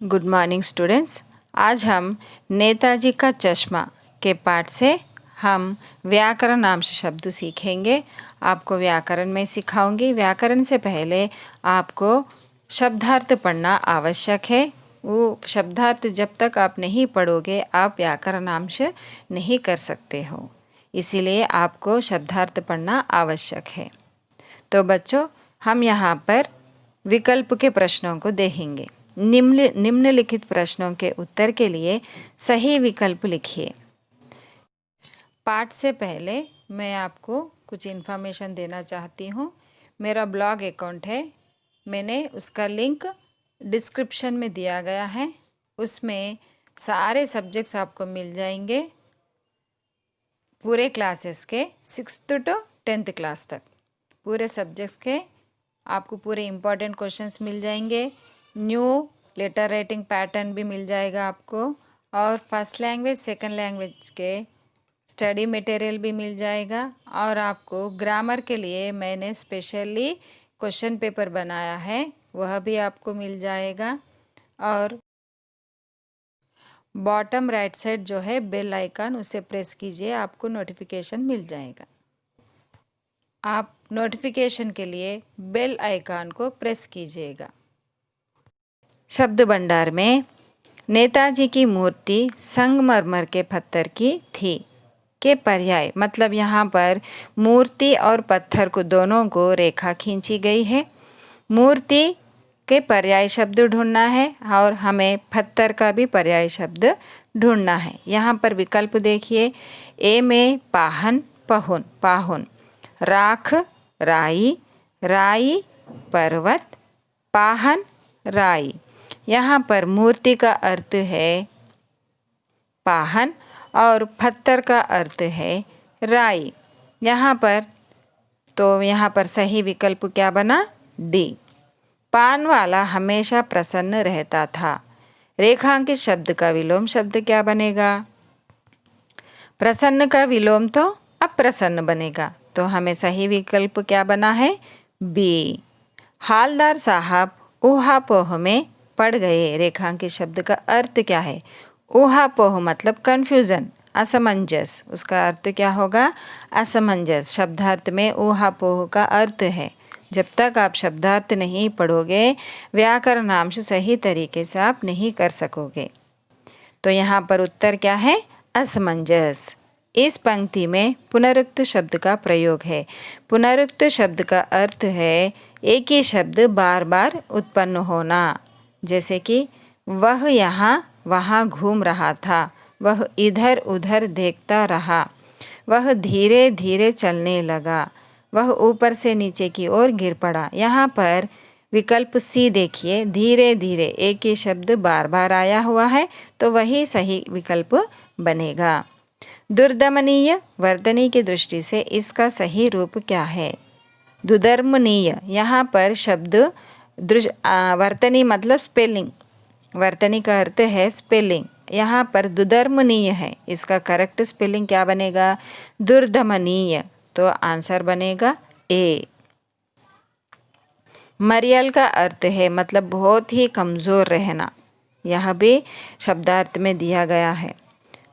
Good morning students. आज हम नेताजी का चश्मा के पाठ से हम व्याकरण नाम से शब्द सीखेंगे। आपको व्याकरण में सिखाऊंगी। व्याकरण से पहले आपको शब्दार्थ पढ़ना आवश्यक है। वो शब्दार्थ जब तक आप नहीं पढ़ोगे आप व्याकरणांश नहीं कर सकते हो, इसीलिए आपको शब्दार्थ पढ़ना आवश्यक है। तो बच्चों, हम यहाँ पर विकल्प के प्रश्नों को देखेंगे। निम्नलिखित प्रश्नों के उत्तर के लिए सही विकल्प लिखिए। पाठ से पहले मैं आपको कुछ इन्फॉर्मेशन देना चाहती हूँ। मेरा ब्लॉग अकाउंट है, मैंने उसका लिंक डिस्क्रिप्शन में दिया गया है। उसमें सारे सब्जेक्ट्स आपको मिल जाएंगे, पूरे क्लासेस के 6th to 10th क्लास तक पूरे सब्जेक्ट्स के आपको पूरे इम्पॉर्टेंट क्वेश्चंस मिल जाएंगे। न्यू लेटर राइटिंग पैटर्न भी मिल जाएगा आपको, और फर्स्ट लैंग्वेज सेकंड लैंग्वेज के स्टडी मटेरियल भी मिल जाएगा। और आपको ग्रामर के लिए मैंने स्पेशली क्वेश्चन पेपर बनाया है, वह भी आपको मिल जाएगा। और बॉटम राइट साइड जो है बेल आइकन, उसे प्रेस कीजिए, आपको नोटिफिकेशन मिल जाएगा। आप नोटिफिकेशन के लिए बेल आइकन को प्रेस कीजिएगा। शब्द भंडार में नेताजी की मूर्ति संगमरमर के पत्थर की थी के पर्याय, मतलब यहाँ पर मूर्ति और पत्थर को दोनों को रेखा खींची गई है। मूर्ति के पर्याय शब्द ढूंढना है और हमें पत्थर का भी पर्याय शब्द ढूंढना है। यहाँ पर विकल्प देखिए। ए में पाहन पहुन पाहुन, राख राई, राई पर्वत, पाहन राई। यहाँ पर मूर्ति का अर्थ है पाहन और पत्थर का अर्थ है राई। यहाँ पर सही विकल्प क्या बना? डी। पान वाला हमेशा प्रसन्न रहता था। रेखांकित शब्द का विलोम शब्द क्या बनेगा? प्रसन्न का विलोम तो अप्रसन्न बनेगा, तो हमें सही विकल्प क्या बना है? बी। हालदार साहब ऊहापोह में पड़ गए। रेखांकित शब्द का अर्थ क्या है? ऊहापोह मतलब कन्फ्यूज़न, असमंजस। उसका अर्थ क्या होगा? असमंजस। शब्दार्थ में ऊहापोह का अर्थ है। जब तक आप शब्दार्थ नहीं पढ़ोगे व्याकरणांश सही तरीके से आप नहीं कर सकोगे। तो यहाँ पर उत्तर क्या है? असमंजस। इस पंक्ति में पुनरुक्त शब्द का प्रयोग है। पुनरुक्त शब्द का अर्थ है एक ही शब्द बार बार उत्पन्न होना, जैसे कि वह यहाँ वहाँ घूम रहा था, वह इधर उधर देखता रहा, वह धीरे धीरे चलने लगा, वह ऊपर से नीचे की ओर गिर पड़ा। यहाँ पर विकल्प सी देखिए, धीरे धीरे एक ही शब्द बार बार आया हुआ है, तो वही सही विकल्प बनेगा। दुर्दमनीय वर्तनी की दृष्टि से इसका सही रूप क्या है? दुधर्मनीय। यहाँ पर शब्द वर्तनी मतलब स्पेलिंग, वर्तनी का अर्थ है स्पेलिंग। यहाँ पर दुधर्मनीय है, इसका करेक्ट स्पेलिंग क्या बनेगा? दुर्दमनीय। तो आंसर बनेगा ए। मरियल का अर्थ है मतलब बहुत ही कमज़ोर रहना, यह भी शब्दार्थ में दिया गया है।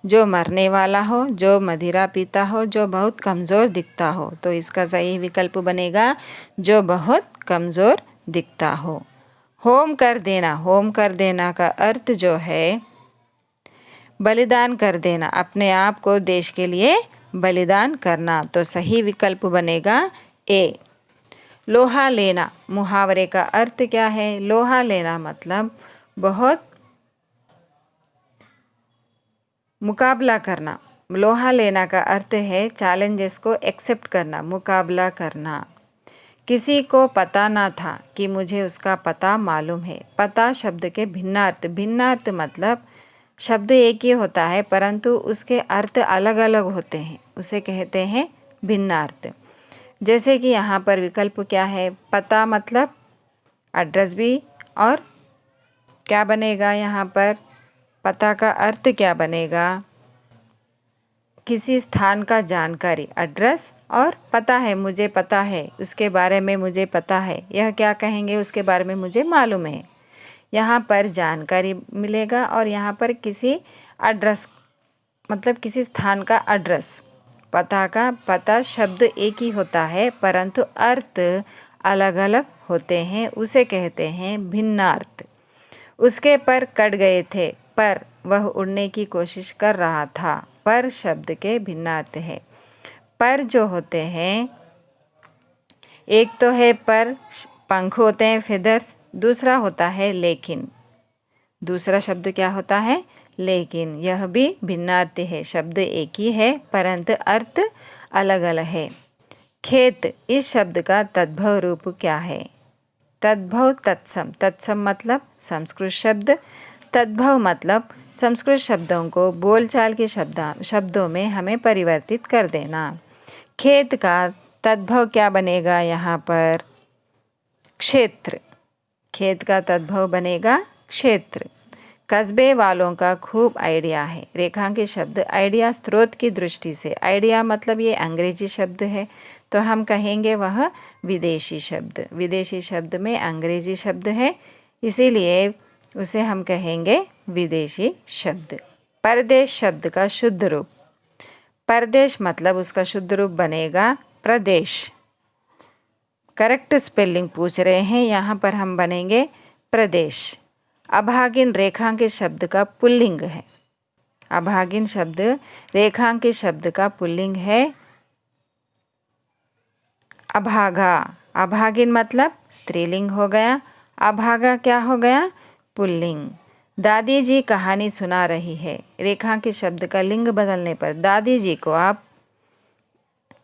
जो मरने वाला हो, जो मदिरा पीता हो, जो बहुत कमज़ोर दिखता हो, तो इसका सही विकल्प बनेगा जो बहुत कमज़ोर दिखता हो। होम कर देना, होम कर देना का अर्थ जो है बलिदान कर देना, अपने आप को देश के लिए बलिदान करना, तो सही विकल्प बनेगा ए। लोहा लेना, मुहावरे का अर्थ क्या है? लोहा लेना मतलब बहुत मुकाबला करना। लोहा लेना का अर्थ है चैलेंजेस को एक्सेप्ट करना, मुकाबला करना। किसी को पता ना था कि मुझे उसका पता मालूम है। पता शब्द के भिन्नार्थ, भिन्नार्थ मतलब शब्द एक ही होता है परंतु उसके अर्थ अलग अलग होते हैं, उसे कहते हैं भिन्नार्थ। जैसे कि यहाँ पर विकल्प क्या है? पता मतलब एड्रेस भी, और क्या बनेगा यहाँ पर? पता का अर्थ क्या बनेगा? किसी स्थान का जानकारी, एड्रेस, और पता है, मुझे पता है, उसके बारे में मुझे पता है, यह क्या कहेंगे? उसके बारे में मुझे मालूम है। यहाँ पर जानकारी मिलेगा और यहाँ पर किसी एड्रेस मतलब किसी स्थान का एड्रेस, पता शब्द एक ही होता है परंतु अर्थ अलग अलग होते हैं, उसे कहते हैं भिन्नार्थ। उसके पर कट गए थे, पर वह उड़ने की कोशिश कर रहा था। पर शब्द के भिन्नार्थ है। पर जो होते हैं, एक तो है पर पंख होते हैं फेदर्स, दूसरा होता है लेकिन। दूसरा शब्द क्या होता है? लेकिन। यह भी भिन्नार्थ है, शब्द एक ही है परंतु अर्थ अलग अलग है। खेत, इस शब्द का तद्भव रूप क्या है? तद्भव तत्सम। तत्सम मतलब संस्कृत शब्द, तद्भव मतलब संस्कृत शब्दों को बोलचाल के शब्दों में हमें परिवर्तित कर देना। खेत का तद्भव क्या बनेगा यहाँ पर? क्षेत्र। खेत का तद्भव बनेगा क्षेत्र। कस्बे वालों का खूब आइडिया है। रेखांकित शब्द आइडिया स्रोत की दृष्टि से। आइडिया मतलब ये अंग्रेजी शब्द है, तो हम कहेंगे वह विदेशी शब्द। विदेशी शब्द में अंग्रेजी शब्द है, इसीलिए उसे हम कहेंगे विदेशी शब्द। परदेश शब्द का शुद्ध रूप। परदेश मतलब उसका शुद्ध रूप बनेगा प्रदेश। करेक्ट स्पेलिंग पूछ रहे हैं, यहाँ पर हम बनेंगे प्रदेश। अभागिन रेखांकित शब्द का पुल्लिंग है। अभागिन शब्द रेखांकित शब्द का पुल्लिंग है अभागा। अभागिन मतलब स्त्रीलिंग हो गया, अभागा क्या हो गया? पुल्लिंग। दादी जी कहानी सुना रही है। रेखांकित शब्द का लिंग बदलने पर दादी जी को आप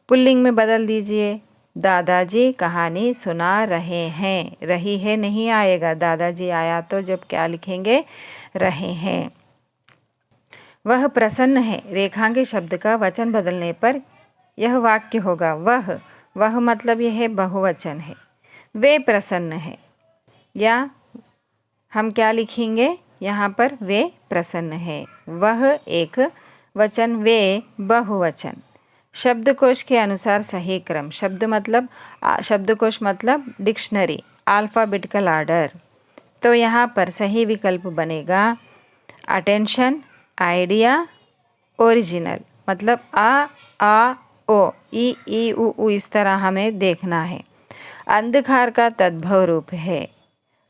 पुल्लिंग में बदल दीजिए। दादाजी कहानी सुना रहे हैं। रही है नहीं आएगा, दादाजी आया तो जब क्या लिखेंगे? रहे हैं। वह प्रसन्न है। रेखांकित शब्द का वचन बदलने पर यह वाक्य होगा वह मतलब यह बहुवचन है। वे प्रसन्न है, या हम क्या लिखेंगे यहाँ पर? वे प्रसन्न है। वह एक वचन, वे बहुवचन। शब्दकोश के अनुसार सही क्रम। शब्दकोश मतलब डिक्शनरी, अल्फ़ाबेटिकल ऑर्डर। तो यहाँ पर सही विकल्प बनेगा अटेंशन, आइडिया, ओरिजिनल। मतलब आ ओ, ई उ इस तरह हमें देखना है। अंधकार का तद्भव रूप है।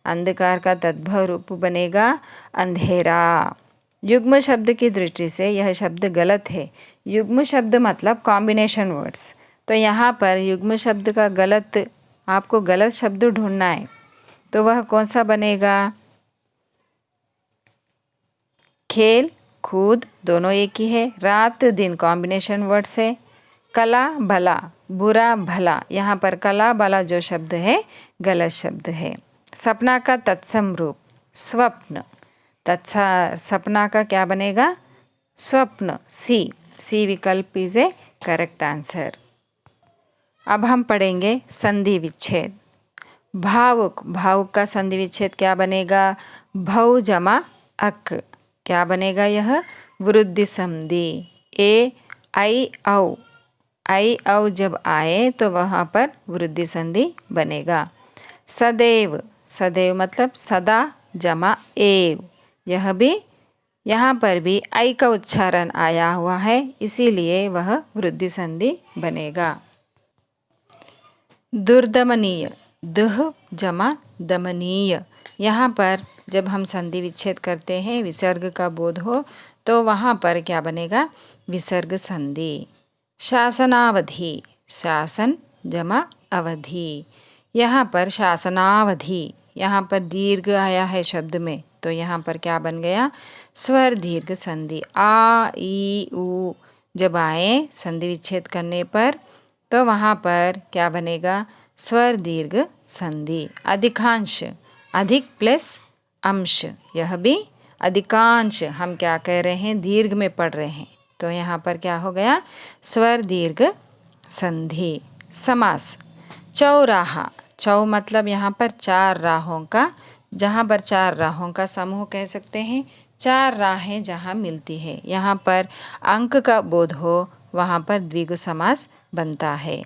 अंधकार का तद्भव रूप बनेगा अंधेरा। युग्म शब्द की दृष्टि से यह शब्द गलत है। युग्म शब्द मतलब कॉम्बिनेशन वर्ड्स, तो यहाँ पर युग्म शब्द का आपको गलत शब्द ढूंढना है, तो वह कौन सा बनेगा? खेल, कूद दोनों एक ही है। रात दिन कॉम्बिनेशन वर्ड्स है। कला भला, बुरा भला, यहाँ पर कला भला जो शब्द है गलत शब्द है। सपना का तत्सम रूप स्वप्न। सपना का क्या बनेगा? स्वप्न। सी विकल्प इज ए करेक्ट आंसर। अब हम पढ़ेंगे संधि विच्छेद। भावुक का संधि विच्छेद क्या बनेगा? भौ जमा अक। क्या बनेगा यह? वृद्धि संधि। आई औ जब आए तो वहाँ पर वृद्धि संधि बनेगा। सदैव मतलब सदा जमा एव। यहाँ पर भी आई का उच्चारण आया हुआ है, इसीलिए वह वृद्धि संधि बनेगा। दुर्दमनीय, दुह जमा दमनीय। यहाँ पर जब हम संधि विच्छेद करते हैं, विसर्ग का बोध हो, तो वहाँ पर क्या बनेगा? विसर्ग संधि। शासनावधि, शासन जमा अवधि। यहाँ पर शासनावधि, यहाँ पर दीर्घ आया है शब्द में, तो यहाँ पर क्या बन गया? स्वर दीर्घ संधि। आ ई उ जब आए संधि विच्छेद करने पर, तो वहाँ पर क्या बनेगा? स्वर दीर्घ संधि। अधिकांश, अधिक प्लस अंश, यह भी अधिकांश हम क्या कह रहे हैं? दीर्घ में पढ़ रहे हैं, तो यहाँ पर क्या हो गया? स्वर दीर्घ संधि। समास। चौराहा, चौ मतलब यहाँ पर चार राहों का, जहाँ पर चार राहों का समूह कह सकते हैं। चार राहें जहाँ मिलती है, यहाँ पर अंक का बोध हो, वहाँ पर द्विगु समास बनता है।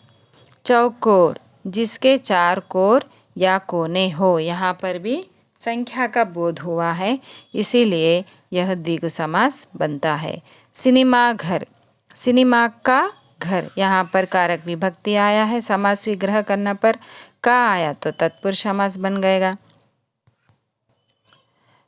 चौकोर, जिसके चार कोर या कोने हो, यहाँ पर भी संख्या का बोध हुआ है, इसीलिए यह द्विगु समास बनता है। सिनेमा घर, सिनेमा का घर, यहाँ पर कारक विभक्ति आया है, समास विग्रह करने पर का आया तो तत्पुरुष समास बन गएगा।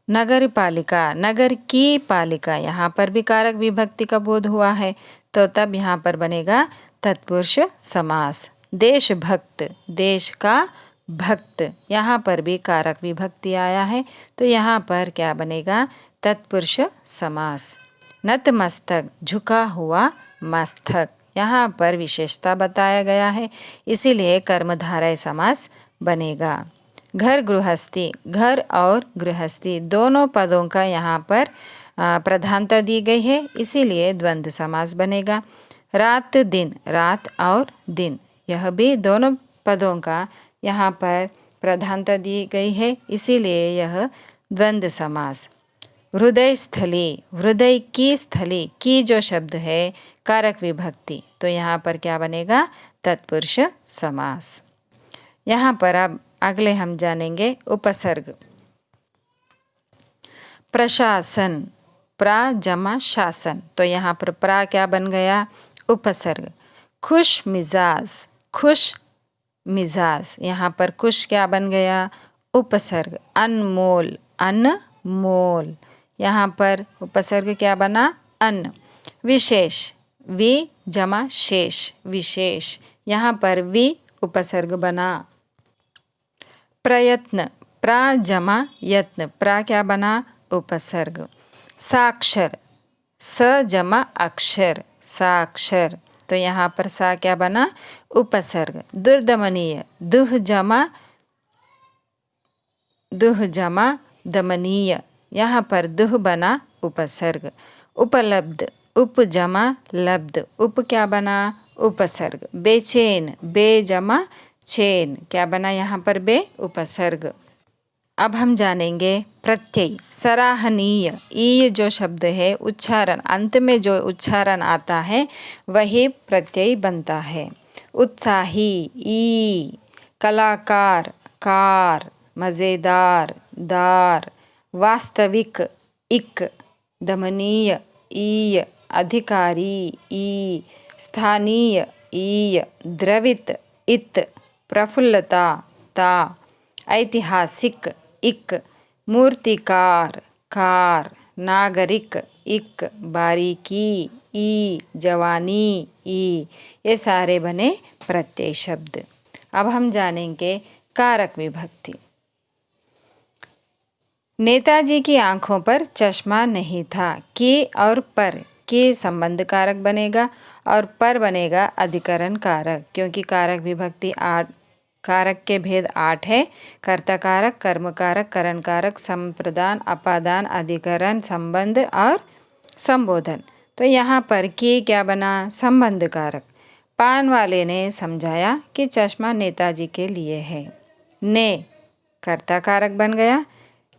नगर पालिका, नगर की पालिका, यहाँ पर भी कारक विभक्ति का बोध हुआ है, तो तब यहाँ पर बनेगा तत्पुरुष समास। देशभक्त, देश का भक्त, यहाँ पर भी कारक विभक्ति आया है, तो यहाँ पर क्या बनेगा तत्पुरुष समास। नतमस्तक, झुका हुआ मस्तक, यहाँ पर विशेषता बताया गया है, इसीलिए कर्मधारय समास बनेगा। घर गृहस्थी, घर और गृहस्थी दोनों पदों का यहाँ पर प्रधानता दी गई है, इसीलिए द्वंद्व समास बनेगा। रात दिन, रात और दिन, यह भी दोनों पदों का यहाँ पर प्रधानता दी गई है, इसीलिए यह द्वंद्व समास। हृदय स्थली, हृदय की स्थली, की जो शब्द है कारक विभक्ति, तो यहाँ पर क्या बनेगा तत्पुरुष समास। यहाँ पर अब अगले हम जानेंगे उपसर्ग। प्रशासन, प्रा जमा शासन, तो यहाँ पर प्रा क्या बन गया उपसर्ग। खुश मिजाज, खुश मिजाज, यहाँ पर खुश क्या बन गया उपसर्ग। अनमोल, अनमोल, यहाँ पर उपसर्ग क्या बना अन। विशेष, वि जमा शेष, विशेष, यहाँ पर वि उपसर्ग बना। प्रयत्न, प्रा जमा यत्न, प्रा क्या बना उपसर्ग। साक्षर, स जमा अक्षर, साक्षर, तो यहाँ पर सा क्या बना उपसर्ग। दुर्दमनीय, दुह जमा दमनीय, यहाँ पर दुह बना उपसर्ग। उपलब्ध, उप जमा लब्ध, उप क्या बना उपसर्ग। बेचैन, बे जमा चैन, क्या बना यहाँ पर बे उपसर्ग। अब हम जानेंगे प्रत्यय। सराहनीय, ई जो शब्द है उच्चारण, अंत में जो उच्चारण आता है वही प्रत्यय बनता है। उत्साही, ई। कलाकार, कार। मज़ेदार, दार। वास्तविक, इक। दमनीय, ई। अधिकारी, ई। स्थानीय, ई। द्रवित, इत। प्रफुल्लता, ता। ऐतिहासिक, इक। मूर्तिकार, कार। नागरिक, इक। बारीकी, ई। जवानी, ई। ये सारे बने प्रत्यय शब्द। अब हम जानेंगे कारक विभक्ति। नेताजी की आंखों पर चश्मा नहीं था, की और पर, की संबंध कारक बनेगा और पर बनेगा अधिकरण कारक, क्योंकि कारक विभक्ति 8 कारक के भेद 8 है। कर्ता कारक, कर्म कारक, करण कारक, संप्रदान, अपादान, अधिकरण, संबंध और संबोधन। तो यहाँ पर की क्या बना संबंध कारक। पान वाले ने समझाया कि चश्मा नेताजी के लिए है। ने कर्ता कारक बन गया।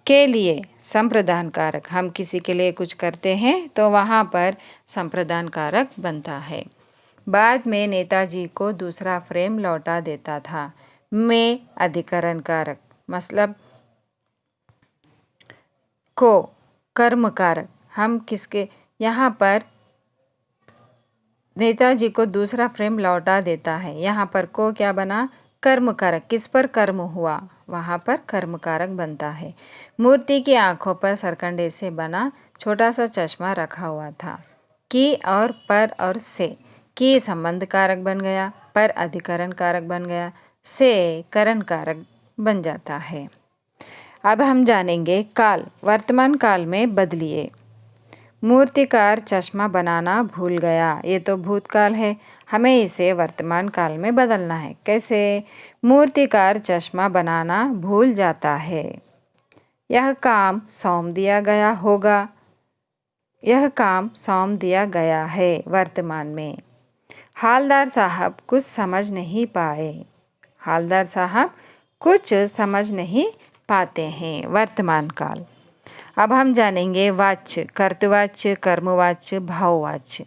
के लिए संप्रदान कारक, हम किसी के लिए कुछ करते हैं तो वहाँ पर संप्रदान कारक बनता है। बाद में नेताजी को दूसरा फ्रेम लौटा देता था। में अधिकरण कारक, मतलब को कर्म कारक, हम किसके यहाँ पर नेताजी को दूसरा फ्रेम लौटा देता है, यहाँ पर को क्या बना कर्म कारक, किस पर कर्म हुआ वहाँ पर कर्म कारक बनता है। मूर्ति की आंखों पर सरकंडे से बना छोटा सा चश्मा रखा हुआ था। की और पर और से, की संबंध कारक बन गया, पर अधिकरण कारक बन गया, से करण कारक बन जाता है। अब हम जानेंगे काल। वर्तमान काल में बदलिए। मूर्तिकार चश्मा बनाना भूल गया, ये तो भूतकाल है, हमें इसे वर्तमान काल में बदलना है। कैसे? मूर्तिकार चश्मा बनाना भूल जाता है। यह काम सौंप दिया गया होगा, यह काम सौंप दिया गया है वर्तमान में। हालदार साहब कुछ समझ नहीं पाए, हालदार साहब कुछ समझ नहीं पाते हैं वर्तमान काल। अब हम जानेंगे वाच्य, कर्तवाच्य, कर्मवाच्य, भाववाच्य।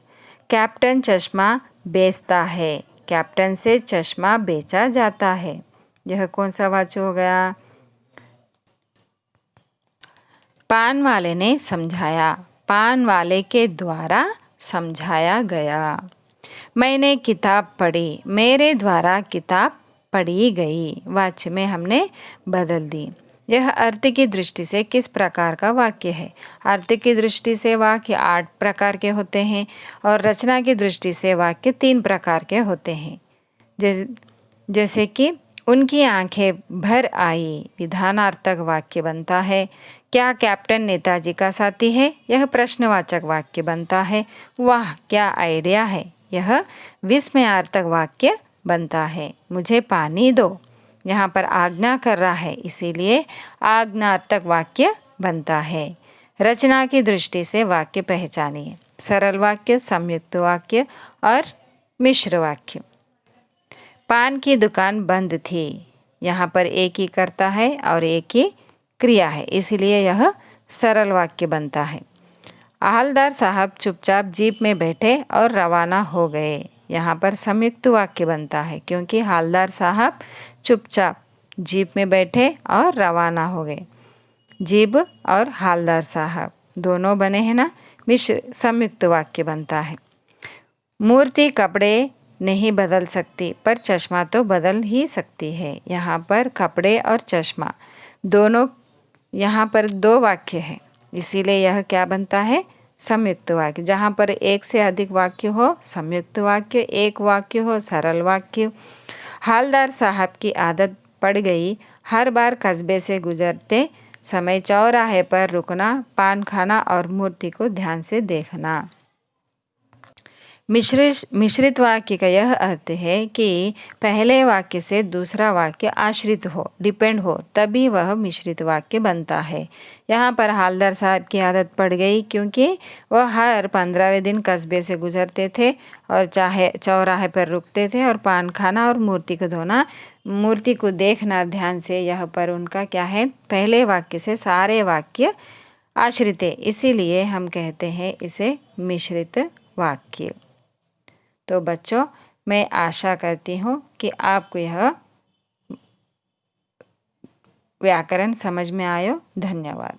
कैप्टन चश्मा बेचता है, कैप्टन से चश्मा बेचा जाता है, यह कौन सा वाच्य हो गया? पान वाले ने समझाया, पान वाले के द्वारा समझाया गया। मैंने किताब पढ़ी, मेरे द्वारा किताब पढ़ी गई। वाक्य में हमने बदल दी। यह अर्थ की दृष्टि से किस प्रकार का वाक्य है? अर्थ की दृष्टि से वाक्य 8 प्रकार के होते हैं और रचना की दृष्टि से वाक्य 3 प्रकार के होते हैं। जैसे कि उनकी आंखें भर आई, विधानार्थक वाक्य बनता है। क्या कैप्टन नेताजी का साथी है? यह प्रश्नवाचक वाक्य बनता है। वाह क्या आइडिया है, यह विस्मयार्थक वाक्य बनता है। मुझे पानी दो, यहाँ पर आज्ञा कर रहा है, इसीलिए आज्ञार्थक वाक्य बनता है। रचना की दृष्टि से वाक्य पहचानिए। सरल वाक्य, संयुक्त वाक्य और मिश्र वाक्य। पान की दुकान बंद थी, यहाँ पर एक ही कर्ता है और एक ही क्रिया है, इसलिए यह सरल वाक्य बनता है। हवलदार साहब चुपचाप जीप में बैठे और रवाना हो गए, यहाँ पर संयुक्त वाक्य बनता है क्योंकि हवलदार साहब चुपचाप जीप में बैठे और रवाना हो गए। जीप और हवलदार साहब दोनों बने हैं ना, मिश्र संयुक्त वाक्य बनता है। मूर्ति कपड़े नहीं बदल सकती पर चश्मा तो बदल ही सकती है, यहाँ पर कपड़े और चश्मा दोनों, यहाँ पर 2 वाक्य है, इसीलिए यह क्या बनता है? संयुक्त वाक्य। जहाँ पर एक से अधिक वाक्य हो संयुक्त वाक्य, एक वाक्य हो सरल वाक्य। हवलदार साहब की आदत पड़ गई हर बार कस्बे से गुजरते समय चौराहे पर रुकना, पान खाना और मूर्ति को ध्यान से देखना। मिश्रित वाक्य का यह अर्थ है कि पहले वाक्य से दूसरा वाक्य आश्रित हो, डिपेंड हो, तभी वह मिश्रित वाक्य बनता है। यहाँ पर हवलदार साहब की आदत पड़ गई क्योंकि वह हर 15वें दिन कस्बे से गुजरते थे और चाहे चौराहे पर रुकते थे और पान खाना और मूर्ति को धोना, मूर्ति को देखना ध्यान से। यह पर उनका क्या है? पहले वाक्य से सारे वाक्य आश्रित है, इसीलिए हम कहते हैं इसे मिश्रित वाक्य। तो बच्चों, मैं आशा करती हूँ कि आपको यह व्याकरण समझ में आयो। धन्यवाद।